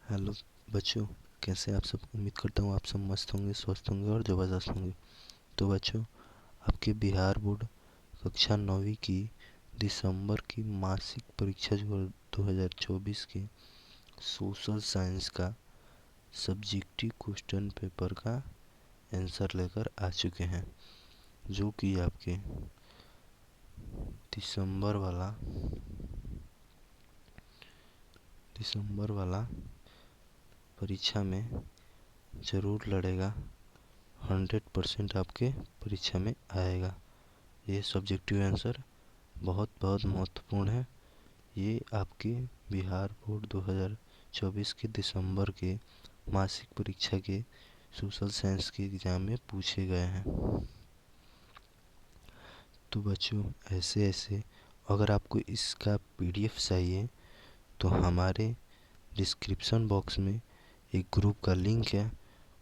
Hello बच्चों, कैसे आप सब। उम्मीद करता हूँ आप सब मस्त होंगे, स्वस्थ होंगे और ज़बरदस्त होंगे। तो बच्चों, आपके बिहार बोर्ड कक्षा 9वीं की दिसंबर की मासिक परीक्षा जो 2024 के सोशल साइंस का सब्जेक्टिव क्वेश्चन पेपर का आंसर लेकर आ चुके हैं, जो कि आपके दिसंबर वाला दिसंबर वाला परीक्षा में ज़रूर लड़ेगा। 100% आपके परीक्षा में आएगा। ये सब्जेक्टिव आंसर बहुत बहुत महत्वपूर्ण है। ये आपके बिहार बोर्ड 2024 के दिसंबर के मासिक परीक्षा के सोशल साइंस के एग्ज़ाम में पूछे गए हैं। तो बच्चों, ऐसे ऐसे अगर आपको इसका पीडीएफ चाहिए तो हमारे डिस्क्रिप्शन बॉक्स में एक ग्रुप का लिंक है,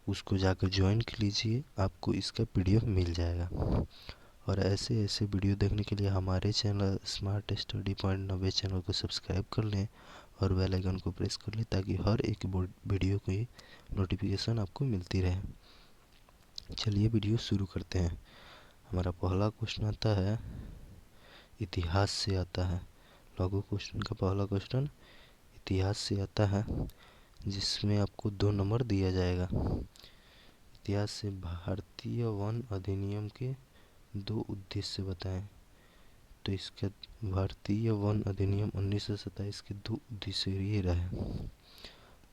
उसको जाकर ज्वाइन कर लीजिए, आपको इसका पीडीएफ मिल जाएगा। और ऐसे ऐसे वीडियो देखने के लिए हमारे channel smart study point 90 channel को सब्सक्राइब कर लें और बेल आइकन को प्रेस कर लें, ताकि हर एक वीडियो की नोटिफिकेशन आपको मिलती रहे। चलिए वीडियो शुरू करते हैं। हमारा पहला क्वेश्चन आता है, इतिहास से आता है। लघु क्वेश्चन का पहला क्वेश्चन इतिहास से आता है, जिसमें आपको 2 नंबर दिया जाएगा। इतिहास से भारतीय वन अधिनियम के 2 उद्देश्य बताएं। तो इसका भारतीय वन अधिनियम 1927 के 2 उद्देश्य ये रहे।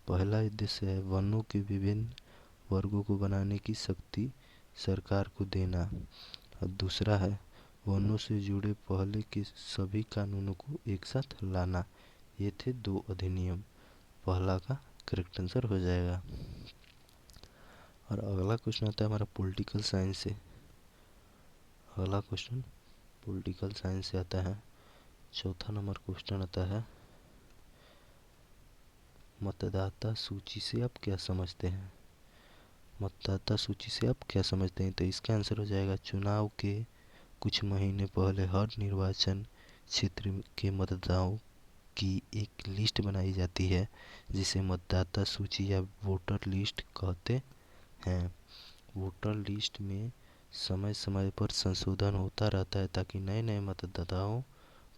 पहला उद्देश्य है वनों के विभिन्न वर्गों को बनाने की शक्ति सरकार को देना, और दूसरा है वनों से जुड़े पहले के सभी कानूनों को एक साथ लाना। ये थे 2 अधिनियम। पहला का करेक्ट आंसर हो जाएगा। और अगला क्वेश्चन आता है हमारा पॉलिटिकल साइंस से। अगला क्वेश्चन पॉलिटिकल साइंस से आता है। चौथा नंबर क्वेश्चन आता है, मतदाता सूची से आप क्या समझते हैं। मतदाता सूची से आप क्या समझते हैं। तो इसका आंसर हो जाएगा, चुनाव के कुछ महीने पहले हर निर्वाचन क्षेत्र के मतदाताओं की एक लिस्ट बनाई जाती है, जिसे मतदाता सूची या वोटर लिस्ट कहते हैं। वोटर लिस्ट में समय समय पर संशोधन होता रहता है, ताकि नए नए मतदाताओं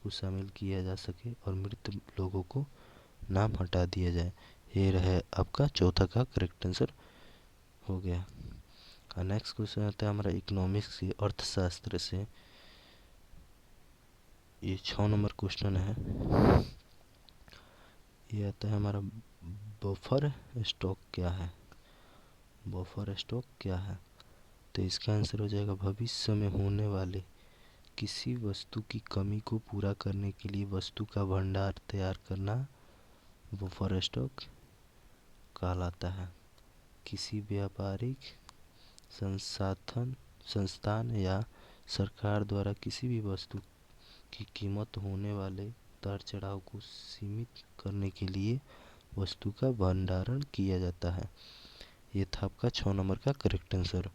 को शामिल किया जा सके और मृत लोगों को नाम हटा दिया जाए। ये रहे आपका चौथा का करेक्ट आंसर हो गया। और नेक्स्ट क्वेश्चन आता है हमारा इकोनॉमिक्स से, अर्थशास्त्र से। ये 6 नंबर क्वेश्चन है। ये आता है हमारा, बफर स्टॉक क्या है। बफर स्टॉक क्या है। तो इसका आंसर हो जाएगा, भविष्य में होने वाले किसी वस्तु की कमी को पूरा करने के लिए वस्तु का भंडार तैयार करना बफर स्टॉक कहलाता है। किसी व्यापारिक संसाधन संस्थान या सरकार द्वारा किसी भी वस्तु की कीमत होने वाले उतार चढ़ाव को सीमित करने के लिए वस्तु का भंडारण किया जाता है। ये था आपका 6 नंबर का करेक्ट आंसर।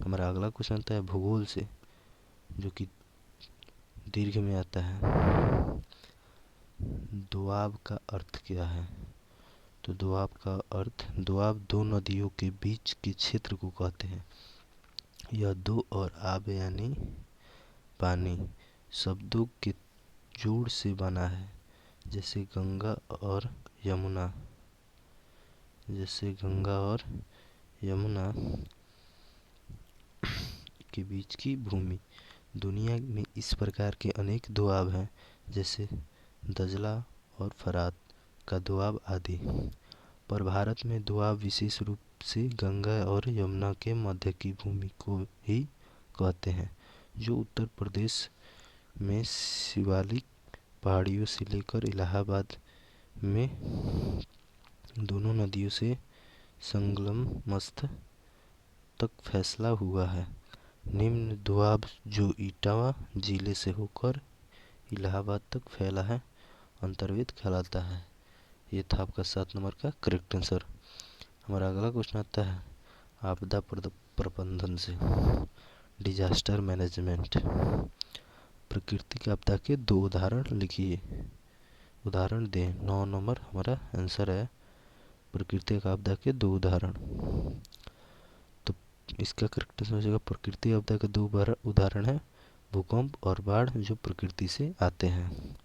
हमारा अगला क्वेश्चन आता है भूगोल से, जो कि दीर्घ में आता है। दोआब का अर्थ क्या है। तो दोआब का अर्थ, दोआब 2 नदियों के बीच के क्षेत्र को कहते हैं। यह दो और आब यानी पानी शब्दों के जोड़ से बना है, जैसे गंगा और यमुना। जैसे गंगा और यमुना के बीच की भूमि। दुनिया में इस प्रकार के अनेक दोआब हैं, जैसे दजला और फरात का दोआब आदि। पर भारत में दोआब विशेष रूप से गंगा और यमुना के मध्य की भूमि को ही कहते हैं, जो उत्तर प्रदेश में शिवालिक पहाड़ियों से लेकर इलाहाबाद में दोनों नदियों से संगम मस्त तक फैसला हुआ है। निम्न दोआब जो इटावा जिले से होकर इलाहाबाद तक फैला है, अंतर्वेद कहलाता है। ये था आपका 7 नंबर का करेक्ट आंसर। हमारा अगला क्वेश्चन आता है आपदा प्रबंधन से, डिजास्टर मैनेजमेंट। प्राकृतिक आपदा के 2 उदाहरण लिखिए। उदाहरण दें। 9 नंबर हमारा आंसर है, प्राकृतिक आपदा के दो उदाहरण। तो इसका करेक्ट आंसर हो जाएगा प्राकृतिक आपदा के दो उदाहरण है भूकंप और बाढ़, जो प्रकृति से आते हैं।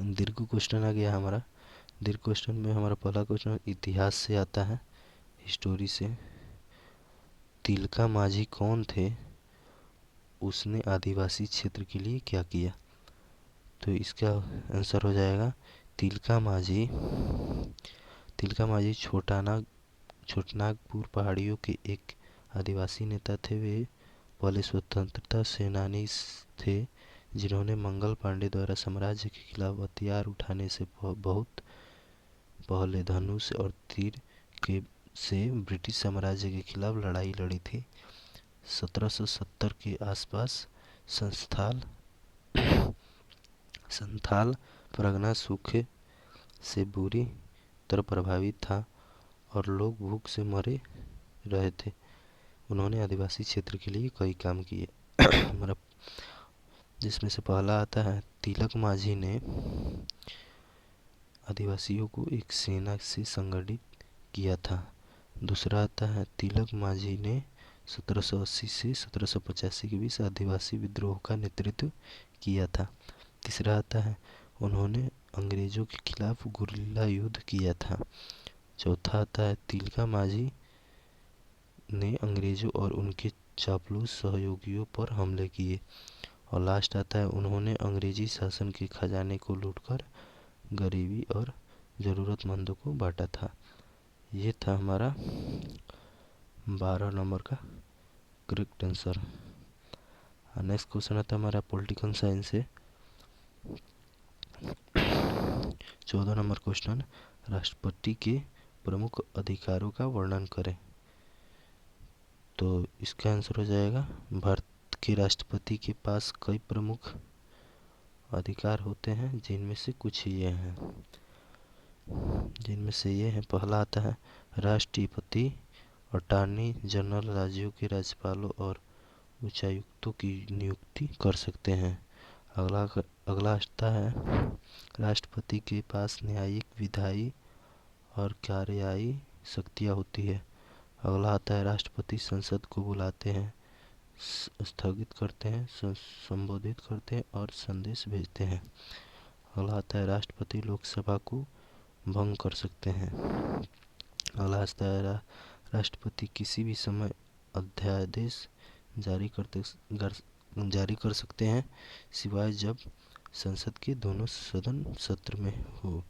दीर्घ क्वेश्चन आ गया हमारा। दीर्घ क्वेश्चन में हमारा पहला क्वेश्चन इतिहास से आता है, हिस्टोरी से। तिलका माझी कौन थे, उसने आदिवासी क्षेत्र के लिए क्या किया? तो इसका आंसर हो जाएगा तिलका माझी। तिलका माझी छोटनागपुर पहाड़ियों के एक आदिवासी नेता थे। वे पहले स्वतंत्रता सेनानी थे जिन्होंने मंगल पांडे द्वारा साम्राज्य के खिलाफ हथियार उठाने से बहुत पहले धनुष और तीर के से ब्रिटिश साम्राज्य के खिलाफ लड़ाई लड़ी थी। 1770 के आसपास संथाल परगना सूखे से बुरी तरह प्रभावित था और लोग भूख से मरे रहे थे। उन्होंने आदिवासी क्षेत्र के लिए कई काम किए। हमारा जिसमें से पहला आता है तिलक माझी ने आदिवासियों को एक सेना से संगठित किया था। दूसरा आता है तिलक माझी ने 1780 से 1785 के बीच आदिवासी विद्रोह का नेतृत्व किया था। तीसरा आता है उन्होंने अंग्रेजों के खिलाफ गुरिल्ला युद्ध किया था। चौथा आता है तिलका माझी ने अंग्रेजों और उनके चापलूस सहयोगियों पर हमले किए। और लास्ट आता है उन्होंने अंग्रेजी शासन के खजाने को लूटकर गरीबी और ज़रूरतमंदों को बांटा था। ये था हमारा 12 नंबर का करेक्ट आंसर। नेक्स्ट क्वेश्चन आता है हमारा पॉलिटिकल साइंस से। 14 नंबर क्वेश्चन, राष्ट्रपति के प्रमुख अधिकारों का वर्णन करें। तो इसका आंसर हो जाएगा भारत के राष्ट्रपति के पास कई प्रमुख अधिकार होते हैं, जिनमें से कुछ ये हैं। पहला आता है राष्ट्रपति अटॉर्नी जनरल राज्यों के राज्यपालों और उच्चायुक्तों की नियुक्ति कर सकते हैं। अगला आता है राष्ट्रपति के पास न्यायिक, विधायी और कार्यवाही शक्तियाँ होती है। अगला आता है राष्ट्रपति संसद को बुलाते हैं, स्थगित करते हैं, संबोधित करते हैं और संदेश भेजते हैं। अगला आता है राष्ट्रपति लोकसभा को भंग कर सकते हैं। अगला आता है राष्ट्रपति किसी भी समय अध्यादेश जारी कर सकते हैं, सिवाय जब संसद के दोनों सदन सत्र में हो।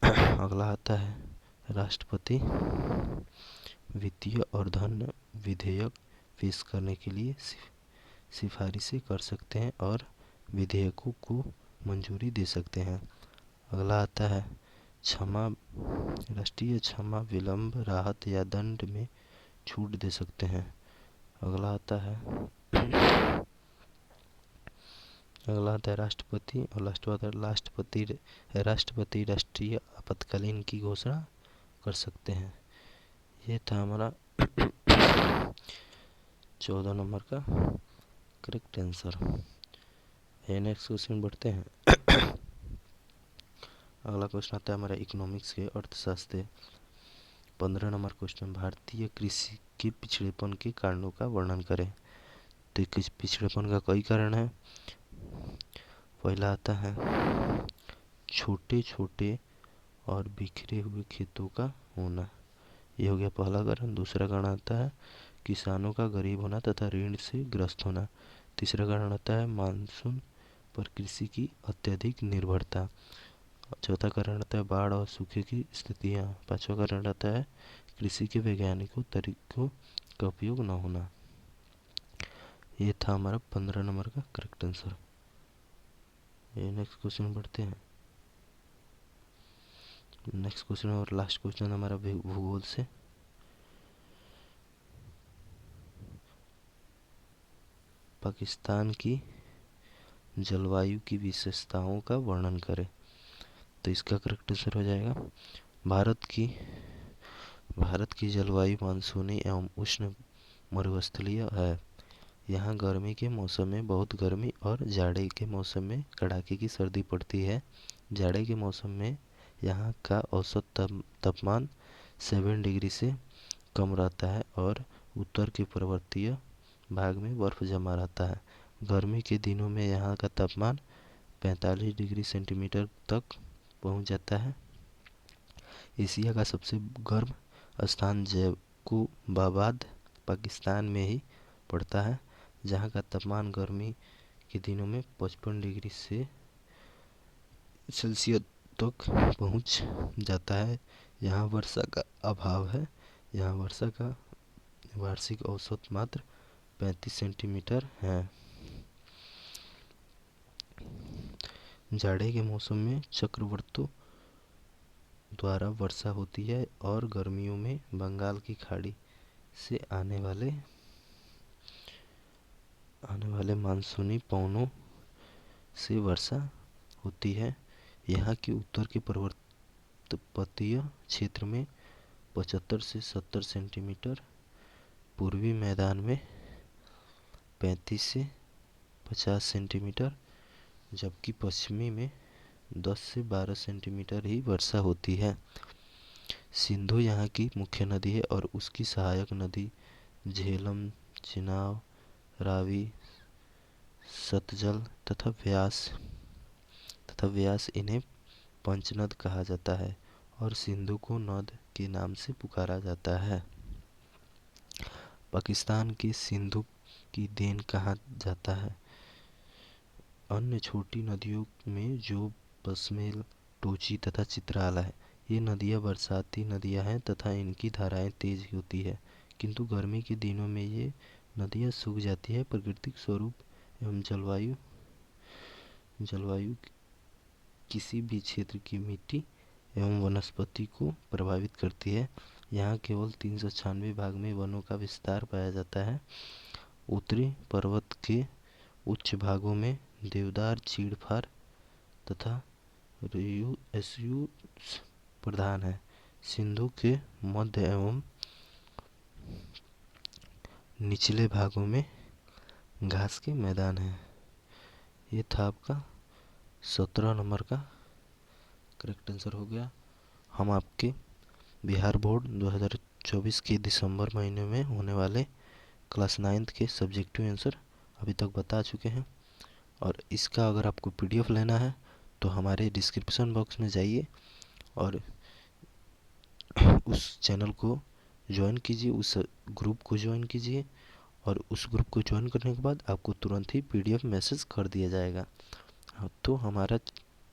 अगला आता है राष्ट्रपति वित्तीय और धन विधेयक पेश करने के लिए सिफारिशें कर सकते हैं और विधेयकों को मंजूरी दे सकते हैं। अगला आता है राष्ट्रीय क्षमा, विलंब, राहत या दंड में छूट दे सकते हैं। अगला आता है राष्ट्रपति और राष्ट्रपति राष्ट्रीय आपातकालीन की घोषणा कर सकते हैं। ये था हमारा 14 नंबर का करेक्ट आंसर। नेक्स्ट क्वेश्चन बढ़ते हैं। अगला क्वेश्चन आता है हमारा इकोनॉमिक्स के अर्थशास्त्र। 15 नंबर क्वेश्चन, भारतीय कृषि के पिछड़ेपन के कारणों का वर्णन करें। तो पिछड़ेपन का कई कारण है। पहला आता है छोटे छोटे और बिखरे हुए खेतों का होना, ये हो गया पहला कारण। दूसरा कारण आता है किसानों का गरीब होना तथा ऋण से ग्रस्त होना। तीसरा कारण आता है मानसून पर कृषि की अत्यधिक निर्भरता। चौथा कारण आता है बाढ़ और सूखे की स्थितियाँ। पांचवा कारण आता है कृषि के वैज्ञानिक तरीकों का उपयोग न होना। ये था हमारा 15 नंबर का करेक्ट आंसर। ये नेक्स्ट क्वेश्चन बढ़ते हैं। नेक्स्ट क्वेश्चन और लास्ट क्वेश्चन हमारा भूगोल से। पाकिस्तान की जलवायु की विशेषताओं का वर्णन करें। तो इसका करेक्ट आंसर हो जाएगा भारत की जलवायु मानसूनी एवं उष्ण मरुस्थलीय है। यहाँ गर्मी के मौसम में बहुत गर्मी और जाड़े के मौसम में कड़ाके की सर्दी पड़ती है। जाड़े के मौसम में यहाँ का औसत तापमान 7 डिग्री से कम रहता है और उत्तर के पर्वतीय भाग में बर्फ जमा रहता है। गर्मी के दिनों में यहाँ का तापमान 45 डिग्री सेंटीमीटर तक पहुँच जाता है। एशिया का सबसे गर्म स्थान जैकोबाबाद पाकिस्तान में ही पड़ता है, जहाँ का तापमान गर्मी के दिनों में 55 डिग्री से सेल्सियस तक पहुँच जाता है। यहाँ वर्षा का अभाव है। यहाँ वर्षा का वार्षिक औसत मात्र 35 सेंटीमीटर है। जाड़े के मौसम में चक्रवातों द्वारा वर्षा होती है और गर्मियों में बंगाल की खाड़ी से आने वाले मानसूनी पवनों से वर्षा होती है। यहाँ के उत्तर के पर्वतीय क्षेत्र में 75 से 70 सेंटीमीटर, पूर्वी मैदान में 35 से 50 सेंटीमीटर, जबकि पश्चिमी में 10 से 12 सेंटीमीटर ही वर्षा होती है। सिंधु यहाँ की मुख्य नदी है और उसकी सहायक नदी झेलम, चिनाब, रावी, सतलज तथा व्यास इन्हें पंचनद कहा जाता है और सिंधु को नद के नाम से पुकारा जाता है। पाकिस्तान की सिंधु की देन कहा जाता है। अन्य छोटी नदियों में जो बसमेल, टोची तथा चित्राला है, ये नदियाँ बरसाती नदियाँ हैं तथा इनकी धाराएं तेज होती है, किंतु गर्मी के दिनों में ये नदियाँ सूख जाती है। प्राकृतिक स्वरूप एवं जलवायु किसी भी क्षेत्र की मिट्टी एवं वनस्पति को प्रभावित करती है। यहाँ केवल 396 भाग में वनों का विस्तार पाया जाता है। उत्तरी पर्वत के उच्च भागों में देवदार, चीड़-फार तथा एस्यूस प्रधान है। सिंधु के मध्य एवं निचले भागों में घास के मैदान हैं। ये था आपका 17 नंबर का करेक्ट आंसर हो गया। हम आपके बिहार बोर्ड 2024 के दिसंबर महीने में होने वाले क्लास 9th के सब्जेक्टिव आंसर अभी तक बता चुके हैं। और इसका अगर आपको पीडीएफ लेना है तो हमारे डिस्क्रिप्शन बॉक्स में जाइए और उस चैनल को ज्वाइन कीजिए, उस ग्रुप को ज्वाइन कीजिए और उस ग्रुप को ज्वाइन करने के बाद आपको तुरंत ही पीडीएफ मैसेज कर दिया जाएगा। तो हमारा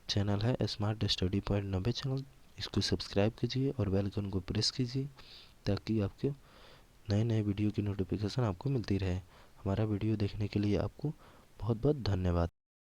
चैनल है स्मार्ट स्टडी पॉइंट 90 चैनल, इसको सब्सक्राइब कीजिए और बेल आइकन को प्रेस कीजिए ताकि आपके नए नए वीडियो की नोटिफिकेशन आपको मिलती रहे। हमारा वीडियो देखने के लिए आपको बहुत बहुत धन्यवाद।